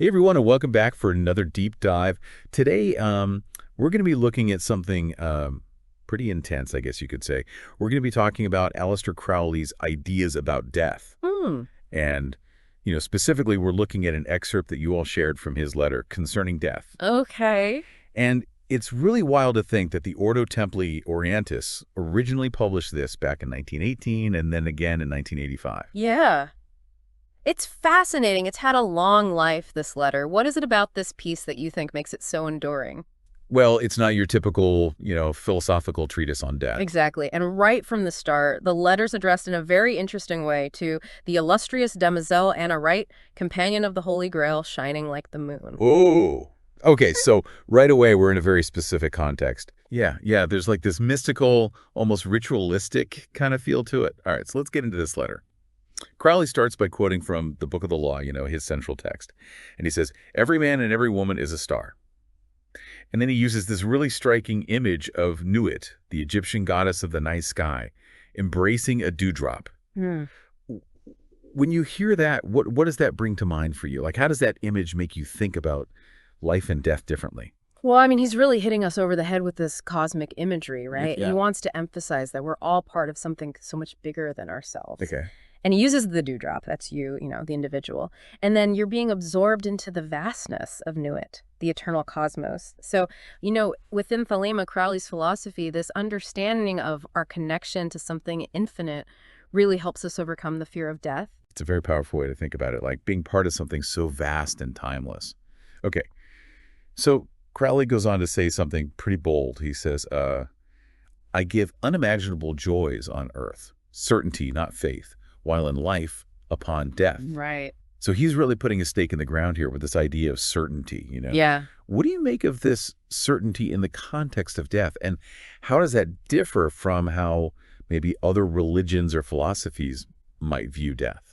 Hey everyone, and welcome back for another deep dive. Today, we're going to be looking at something pretty intense, I guess you could say. We're going to be talking about Aleister Crowley's ideas about death. Hmm. And, specifically, we're looking at an excerpt that you all shared from his letter concerning death. Okay. And it's really wild to think that the Ordo Templi Orientis originally published this back in 1918 and then again in 1985. Yeah. It's fascinating. It's had a long life, this letter. What is it about this piece that you think makes it so enduring? Well, it's not your typical, philosophical treatise on death. Exactly. And right from the start, the letter's addressed in a very interesting way to the illustrious demoiselle Anna Wright, companion of the Holy Grail, shining like the moon. Oh, okay. So right away, we're in a very specific context. Yeah. There's like this mystical, almost ritualistic kind of feel to it. All right, so let's get into this letter. Crowley starts by quoting from the Book of the Law, his central text. And he says, "Every man and every woman is a star." And then he uses this really striking image of Nuit, the Egyptian goddess of the night sky, embracing a dewdrop. Hmm. When you hear that, what does that bring to mind for you? Like, how does that image make you think about life and death differently? Well, I mean, he's really hitting us over the head with this cosmic imagery, right? Yeah. He wants to emphasize that we're all part of something so much bigger than ourselves. Okay. And he uses the dewdrop, that's you, the individual. And then you're being absorbed into the vastness of Nuit, the eternal cosmos. So, within Thelema, Crowley's philosophy, this understanding of our connection to something infinite really helps us overcome the fear of death. It's a very powerful way to think about it, like being part of something so vast and timeless. Okay. So Crowley goes on to say something pretty bold. He says, I give unimaginable joys on earth, certainty, not faith, while in life, upon death. Right. So he's really putting a stake in the ground here with this idea of certainty, Yeah. What do you make of this certainty in the context of death? And how does that differ from how maybe other religions or philosophies might view death?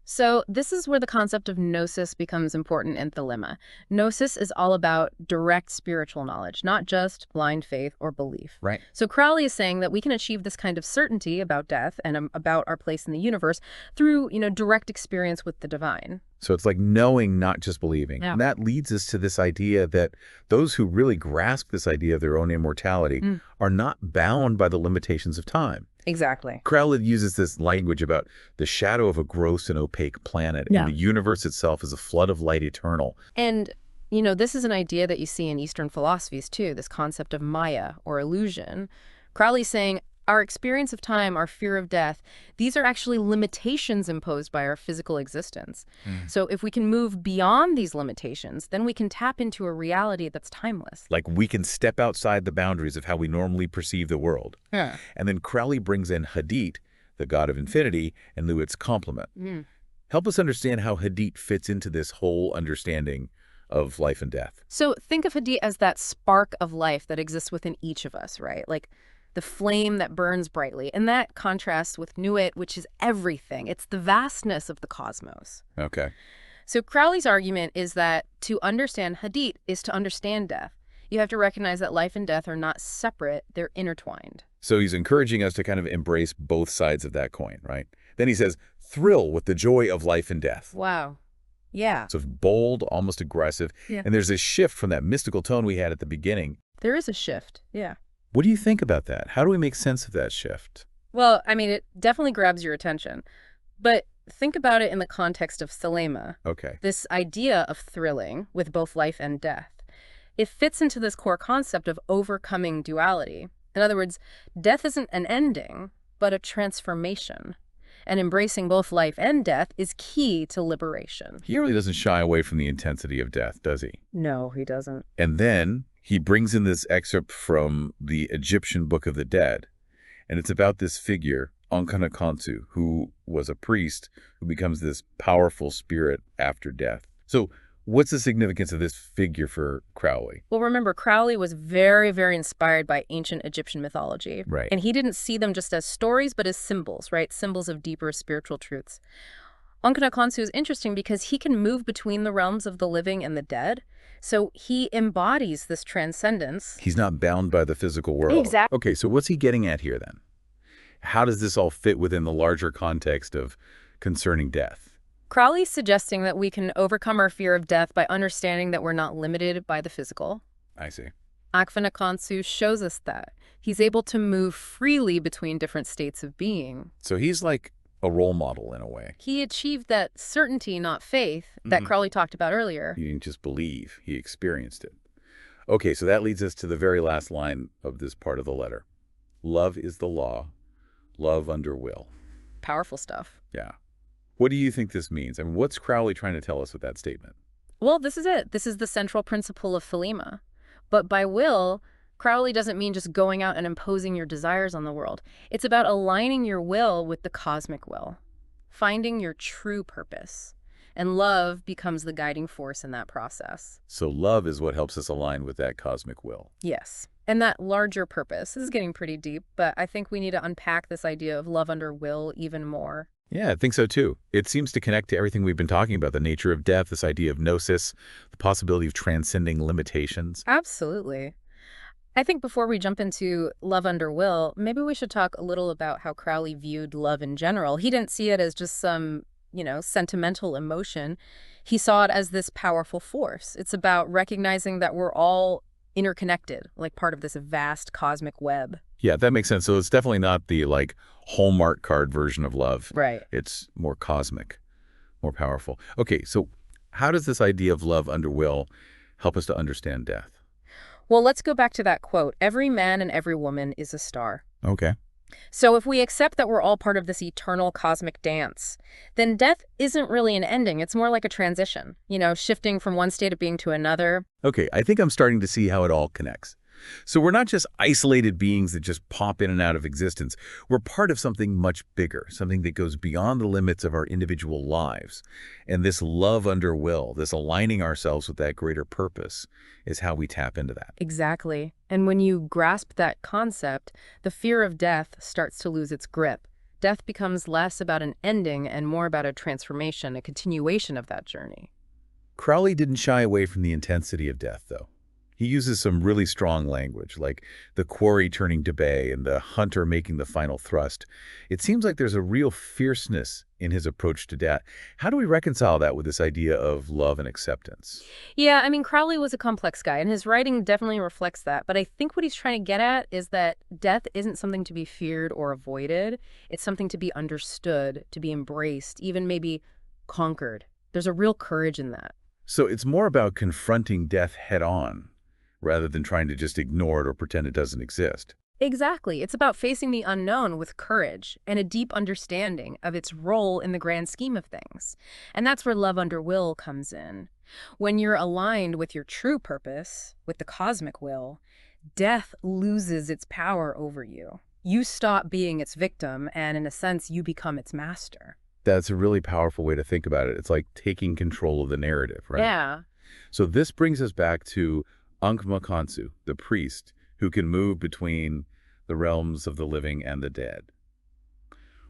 So this is where the concept of gnosis becomes important in Thelema. Gnosis is all about direct spiritual knowledge, not just blind faith or belief. Right. So Crowley is saying that we can achieve this kind of certainty about death and about our place in the universe through, direct experience with the divine. So it's like knowing, not just believing. Yeah. And that leads us to this idea that those who really grasp this idea of their own immortality are not bound by the limitations of time. Exactly. Crowley uses this language about the shadow of a gross and opaque planet, and the universe itself is a flood of light eternal. And, this is an idea that you see in Eastern philosophies, too, this concept of Maya, or illusion. Crowley's saying our experience of time, our fear of death, these are actually limitations imposed by our physical existence. So if we can move beyond these limitations, then we can tap into a reality that's timeless. Like we can step outside the boundaries of how we normally perceive the world. Yeah. And then Crowley brings in Hadit, the god of infinity, and Luit's complement. Help us understand how Hadit fits into this whole understanding of life and death. So think of Hadit as that spark of life that exists within each of us, right? Like the flame that burns brightly. And that contrasts with Nuit, which is everything. It's the vastness of the cosmos. Okay. So Crowley's argument is that to understand Hadit is to understand death. You have to recognize that life and death are not separate, they're intertwined. So he's encouraging us to kind of embrace both sides of that coin, right? Then he says, thrill with the joy of life and death. Wow. Yeah. So it's bold, almost aggressive. Yeah. And there's a shift from that mystical tone we had at the beginning. There is a shift. Yeah. What do you think about that? How do we make sense of that shift? Well, I mean, it definitely grabs your attention. But think about it in the context of Thelema. Okay. This idea of thrilling with both life and death. It fits into this core concept of overcoming duality. In other words, death isn't an ending, but a transformation. And embracing both life and death is key to liberation. He really doesn't shy away from the intensity of death, does he? No, he doesn't. And then he brings in this excerpt from the Egyptian Book of the Dead. And it's about this figure, Ankhenakhonsu, who was a priest who becomes this powerful spirit after death. So what's the significance of this figure for Crowley? Well, remember, Crowley was very, very inspired by ancient Egyptian mythology. Right. And he didn't see them just as stories, but as symbols, right? Symbols of deeper spiritual truths. Ankhenakhonsu is interesting because he can move between the realms of the living and the dead. So he embodies this transcendence. He's not bound by the physical world. Exactly. Okay, so what's he getting at here then? How does this all fit within the larger context of concerning death? Crowley's suggesting that we can overcome our fear of death by understanding that we're not limited by the physical. I see. Akhenaten shows us that. He's able to move freely between different states of being. So he's like a role model in a way. He achieved that certainty, not faith, that Crowley talked about earlier. He didn't just believe, he experienced it. Okay, so that leads us to the very last line of this part of the letter. Love is the law, love under will. Powerful stuff. Yeah. What do you think this means? I mean, what's Crowley trying to tell us with that statement? Well, this is it. This is the central principle of Thelema. But by will, Crowley doesn't mean just going out and imposing your desires on the world. It's about aligning your will with the cosmic will, finding your true purpose. And love becomes the guiding force in that process. So love is what helps us align with that cosmic will. Yes. And that larger purpose, this is getting pretty deep, but I think we need to unpack this idea of love under will even more. Yeah, I think so too. It seems to connect to everything we've been talking about, the nature of death, this idea of gnosis, the possibility of transcending limitations. Absolutely. I think before we jump into love under will, maybe we should talk a little about how Crowley viewed love in general. He didn't see it as just some, sentimental emotion. He saw it as this powerful force. It's about recognizing that we're all interconnected, like part of this vast cosmic web. Yeah, that makes sense. So it's definitely not the Hallmark card version of love. Right. It's more cosmic, more powerful. Okay, so how does this idea of love under will help us to understand death? Well, let's go back to that quote. Every man and every woman is a star. Okay. So if we accept that we're all part of this eternal cosmic dance, then death isn't really an ending. It's more like a transition, shifting from one state of being to another. Okay, I think I'm starting to see how it all connects. So we're not just isolated beings that just pop in and out of existence. We're part of something much bigger, something that goes beyond the limits of our individual lives. And this love under will, this aligning ourselves with that greater purpose, is how we tap into that. Exactly. And when you grasp that concept, the fear of death starts to lose its grip. Death becomes less about an ending and more about a transformation, a continuation of that journey. Crowley didn't shy away from the intensity of death, though. He uses some really strong language, like the quarry turning to bay and the hunter making the final thrust. It seems like there's a real fierceness in his approach to death. How do we reconcile that with this idea of love and acceptance? Yeah, I mean, Crowley was a complex guy, and his writing definitely reflects that. But I think what he's trying to get at is that death isn't something to be feared or avoided. It's something to be understood, to be embraced, even maybe conquered. There's a real courage in that. So it's more about confronting death head on, rather than trying to just ignore it or pretend it doesn't exist. Exactly. It's about facing the unknown with courage and a deep understanding of its role in the grand scheme of things. And that's where love under will comes in. When you're aligned with your true purpose, with the cosmic will, death loses its power over you. You stop being its victim, and in a sense, you become its master. That's a really powerful way to think about it. It's like taking control of the narrative, right? Yeah. So this brings us back to Ankh-Makansu, the priest who can move between the realms of the living and the dead.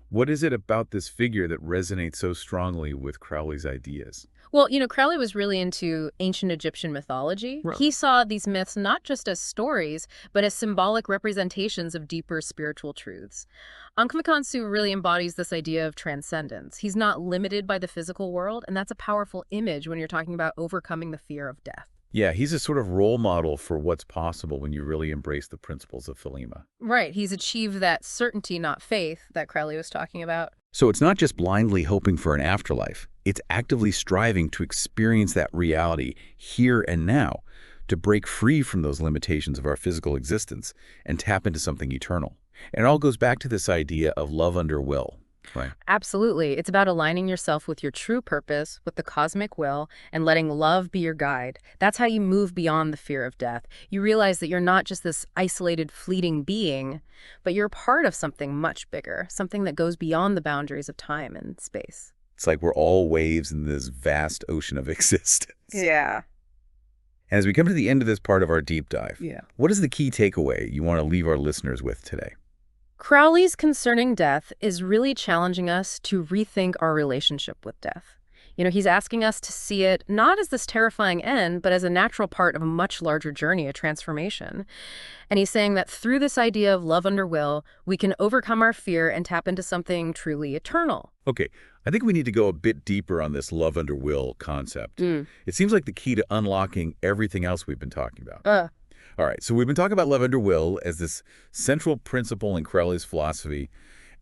What is it about this figure that resonates so strongly with Crowley's ideas? Well, Crowley was really into ancient Egyptian mythology. Right. He saw these myths not just as stories, but as symbolic representations of deeper spiritual truths. Ankh-Makansu really embodies this idea of transcendence. He's not limited by the physical world, and that's a powerful image when you're talking about overcoming the fear of death. Yeah, he's a sort of role model for what's possible when you really embrace the principles of Thelema. Right. He's achieved that certainty, not faith, that Crowley was talking about. So it's not just blindly hoping for an afterlife. It's actively striving to experience that reality here and now, to break free from those limitations of our physical existence and tap into something eternal. And it all goes back to this idea of love under will. Right. Absolutely. It's about aligning yourself with your true purpose, with the cosmic will, and letting love be your guide. That's how you move beyond the fear of death. You realize that you're not just this isolated, fleeting being, but you're part of something much bigger, something that goes beyond the boundaries of time and space. It's like we're all waves in this vast ocean of existence. Yeah. And as we come to the end of this part of our deep dive, Yeah. what is the key takeaway you want to leave our listeners with today? Crowley's concerning death is really challenging us to rethink our relationship with death. He's asking us to see it not as this terrifying end, but as a natural part of a much larger journey, a transformation. And he's saying that through this idea of love under will, we can overcome our fear and tap into something truly eternal. Okay, I think we need to go a bit deeper on this love under will concept. Mm. It seems like the key to unlocking everything else we've been talking about. Uh, All right, so we've been talking about love under will as this central principle in Crowley's philosophy.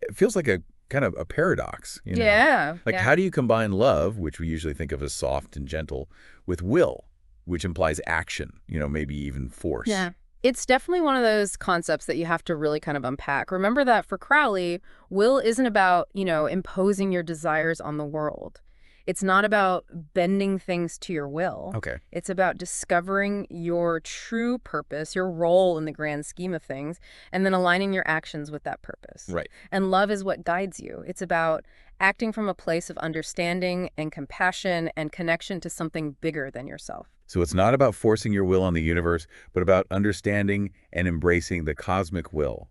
It feels like a kind of a paradox, you know? yeah. Like, Yeah. how do you combine love, which we usually think of as soft and gentle, with will, which implies action, maybe even force? Yeah. It's definitely one of those concepts that you have to really kind of unpack. Remember that for Crowley, will isn't about, imposing your desires on the world. It's not about bending things to your will. Okay, It's about discovering your true purpose, your role in the grand scheme of things, and then aligning your actions with that purpose. right. And love is what guides you. It's about acting from a place of understanding and compassion and connection to something bigger than yourself. So it's not about forcing your will on the universe, but about understanding and embracing the cosmic will.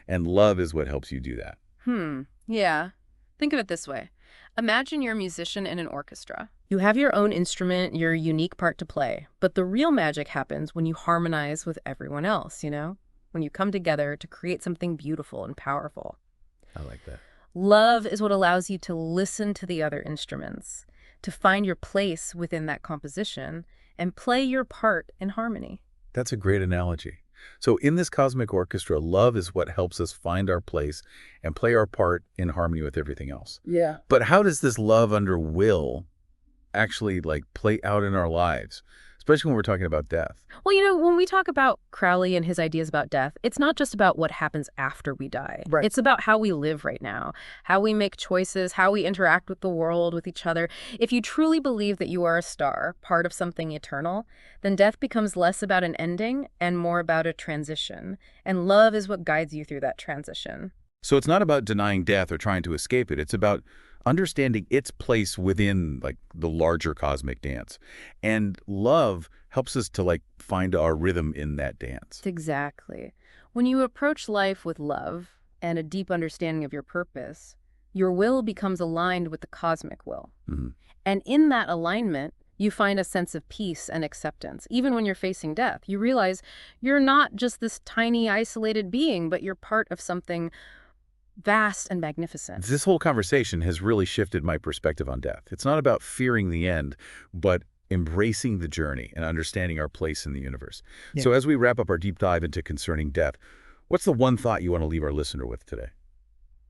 And love is what helps you do that. Yeah. Think of it this way. Imagine you're a musician in an orchestra. You have your own instrument, your unique part to play, but the real magic happens when you harmonize with everyone else, when you come together to create something beautiful and powerful. I like that. Love is what allows you to listen to the other instruments, to find your place within that composition, and play your part in harmony. That's a great analogy. So in this cosmic orchestra, love is what helps us find our place and play our part in harmony with everything else. Yeah. But how does this love under will actually play out in our lives, especially when we're talking about death? Well, when we talk about Crowley and his ideas about death, it's not just about what happens after we die. Right. It's about how we live right now, how we make choices, how we interact with the world, with each other. If you truly believe that you are a star, part of something eternal, then death becomes less about an ending and more about a transition. And love is what guides you through that transition. So it's not about denying death or trying to escape it. It's about understanding its place within the larger cosmic dance. And love helps us to find our rhythm in that dance. Exactly. When you approach life with love and a deep understanding of your purpose, your will becomes aligned with the cosmic will. Hmm. And in that alignment, you find a sense of peace and acceptance. Even when you're facing death, you realize you're not just this tiny, isolated being, but you're part of something vast and magnificent. This whole conversation has really shifted my perspective on death. It's not about fearing the end, but embracing the journey and understanding our place in the universe. Yeah. So as we wrap up our deep dive into concerning death, what's the one thought you want to leave our listener with today?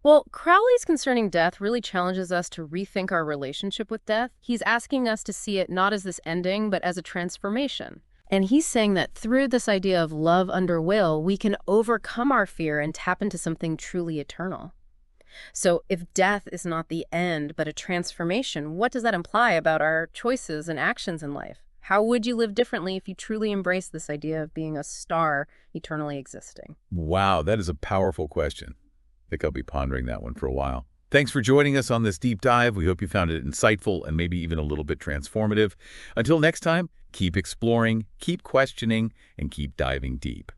Well, Crowley's concerning death really challenges us to rethink our relationship with death. He's asking us to see it not as this ending, but as a transformation. And he's saying that through this idea of love under will, we can overcome our fear and tap into something truly eternal. So if death is not the end, but a transformation, what does that imply about our choices and actions in life? How would you live differently if you truly embrace this idea of being a star eternally existing? Wow, that is a powerful question. I think I'll be pondering that one for a while. Thanks for joining us on this deep dive. We hope you found it insightful and maybe even a little bit transformative. Until next time, keep exploring, keep questioning, and keep diving deep.